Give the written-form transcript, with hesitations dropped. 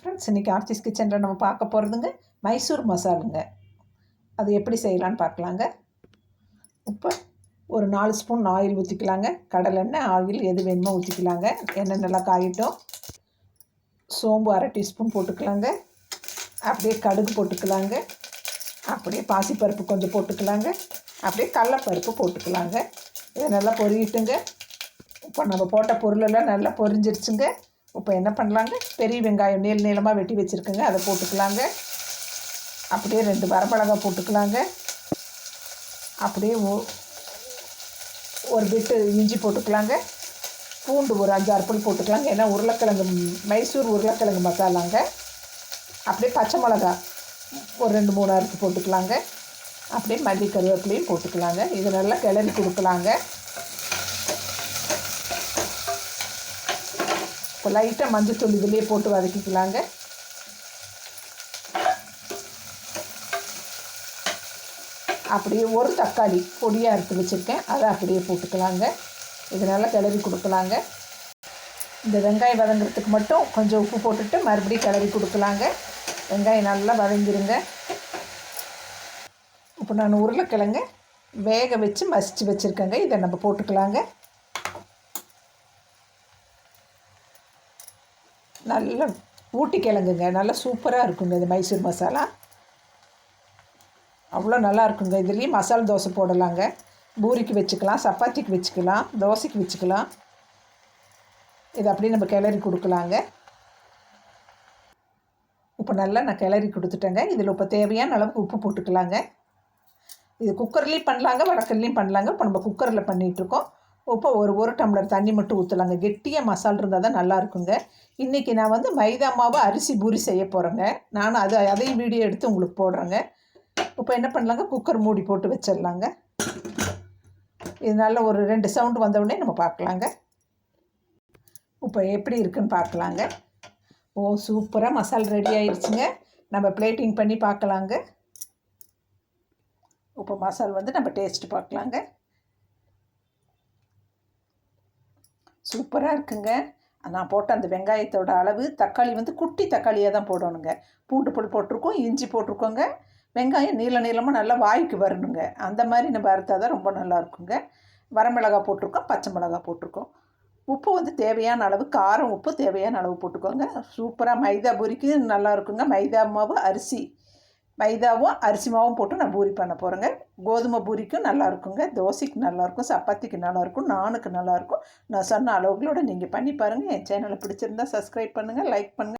Friends, இன்றைக்கி ஆர்த்திஸ் கிச்சனில் நம்ம பார்க்க போகிறதுங்க மைசூர் மசாலுங்க. அது எப்படி செய்யலான்னு பார்க்கலாங்க. இப்போ ஒரு 4 ஸ்பூன் ஆயில் ஊற்றிக்கலாங்க. கடலெண்ணெய், ஆயில் எது வேணுமோ ஊற்றிக்கலாங்க. எண்ணெய் நல்லா காயிட்டும். சோம்பு அரை டீஸ்பூன் போட்டுக்கலாங்க. அப்படியே கடுகு போட்டுக்கலாங்க. அப்படியே பாசிப்பருப்பு கொஞ்சம் போட்டுக்கலாங்க. அப்படியே கடலைப்பருப்பு போட்டுக்கலாங்க. இதை நல்லா பொரியிட்டுங்க. இப்போ நம்ம போட்ட பொருளெல்லாம் நல்லா பொரிஞ்சிருச்சுங்க. இப்போ என்ன பண்ணலாங்க, பெரிய வெங்காயம் நீளமாக வெட்டி வச்சுருக்குங்க, அதை போட்டுக்கலாங்க. அப்படியே 2 வரமிளகாய் போட்டுக்கலாங்க. அப்படியே ஒரு பிட்டு இஞ்சி போட்டுக்கலாங்க. பூண்டு ஒரு 5-6 பல் போட்டுக்கலாங்க. ஏன்னா உருளைக்கிழங்கு மைசூர் உருளைக்கிழங்கு மசாலாங்க. அப்படியே பச்சை மிளகா ஒரு 2-3 அறுத்து போட்டுக்கலாங்க. அப்படியே மல்லி கருவேப்பிலையும் போட்டுக்கலாங்க. இது நல்லா கிளறி கொடுக்கலாங்க. இப்போ லைட்டாக மஞ்சத்தூள் இதிலே போட்டு வதக்கிக்கலாங்க. அப்படியே ஒரு தக்காளி பொடியாக அறுத்து வச்சுருக்கேன், அதை அப்படியே போட்டுக்கலாங்க. இது நல்லா கிளறி கொடுக்கலாங்க. இந்த வெங்காயம் வதங்குறதுக்கு மட்டும் கொஞ்சம் உப்பு போட்டுட்டு மறுபடியும் கிளறி கொடுக்கலாங்க. வெங்காயம் நல்லா வதங்கிடுங்க. இப்போ நான் உருளைக்கிழங்க வேக வச்சு மசித்து வச்சுருக்கேங்க, இதை நம்ம போட்டுக்கலாங்க. நல்ல ஊட்டி கிழங்குங்க, நல்லா சூப்பராக இருக்குங்க இது மைசூர் மசாலா. அவ்வளோ நல்லா இருக்குங்க. இதுலேயும் மசாலா தோசை போடலாங்க. பூரிக்கு வச்சுக்கலாம், சப்பாத்திக்கு வச்சுக்கலாம், தோசைக்கு வச்சுக்கலாம். இது அப்படியே நம்ம கிளறி கொடுக்கலாங்க. இப்போ நல்லா நான் கிளறி கொடுத்துட்டேங்க. இதில் இப்போ தேவையான அளவுக்கு உப்பு போட்டுக்கலாங்க. இது குக்கர்லேயும் பண்ணலாங்க, வடக்கல்லையும் பண்ணலாங்க. இப்போ நம்ம குக்கரில் பண்ணிகிட்ருக்கோம். இப்போ ஒரு டம்ளர் தண்ணி மட்டும் ஊற்றலாங்க. கெட்டியாக மசாலா இருந்தால் தான் நல்லா இருக்குங்க. இன்றைக்கி நான் வந்து மைதா மாவு அரிசி பூரி செய்ய போகிறேங்க. நான் அதையும் வீடியோ எடுத்து உங்களுக்கு போடுறேங்க. இப்போ என்ன பண்ணலாங்க, குக்கர் மூடி போட்டு வச்சிடலாங்க. இது நல்லா ஒரு 2 சவுண்டு வந்தவுடனே நம்ம பார்க்கலாங்க. இப்போ எப்படி இருக்குன்னு பார்க்கலாங்க. சூப்பராக மசாலா ரெடி ஆயிடுச்சுங்க. நம்ம பிளேட்டிங் பண்ணி பார்க்கலாங்க. இப்போ மசாலா வந்து நம்ம டேஸ்ட்டு பார்க்கலாங்க. சூப்பராக இருக்குங்க. நான் போட்ட அந்த வெங்காயத்தோட அளவு, தக்காளி வந்து குட்டி தக்காளியாக தான் போடணுங்க. பூண்டு பொடி போட்டிருக்கோம், இஞ்சி போட்டிருக்கோங்க. வெங்காயம் நீளமாக நல்லா வாய்க்கு வரணுங்க. அந்த மாதிரி நம்ம அறுத்தா தான் ரொம்ப நல்லா இருக்குங்க. வரமிளகாய் போட்டிருக்கோம், பச்சை மிளகாய் போட்டிருக்கோம். உப்பு வந்து தேவையான அளவு, காரம் உப்பு தேவையான அளவு போட்டுக்கோங்க. சூப்பராக மைதா பூரிக்கு நல்லா இருக்குங்க. மைதா மாவு மைதாவும் அரிசி மாவும் போட்டு நான் பூரி பண்ண போகிறேங்க. கோதுமை பூரிக்கும் நல்லா இருக்குங்க, தோசைக்கு நல்லாயிருக்கும், சப்பாத்திக்கு நல்லாயிருக்கும், நானுக்கு நல்லாயிருக்கும். நான் சொன்ன அளவுகளோடு நீங்கள் பண்ணி பாருங்கள். என் சேனலை பிடிச்சிருந்தா சப்ஸ்கிரைப் பண்ணுங்கள், லைக் பண்ணுங்கள்.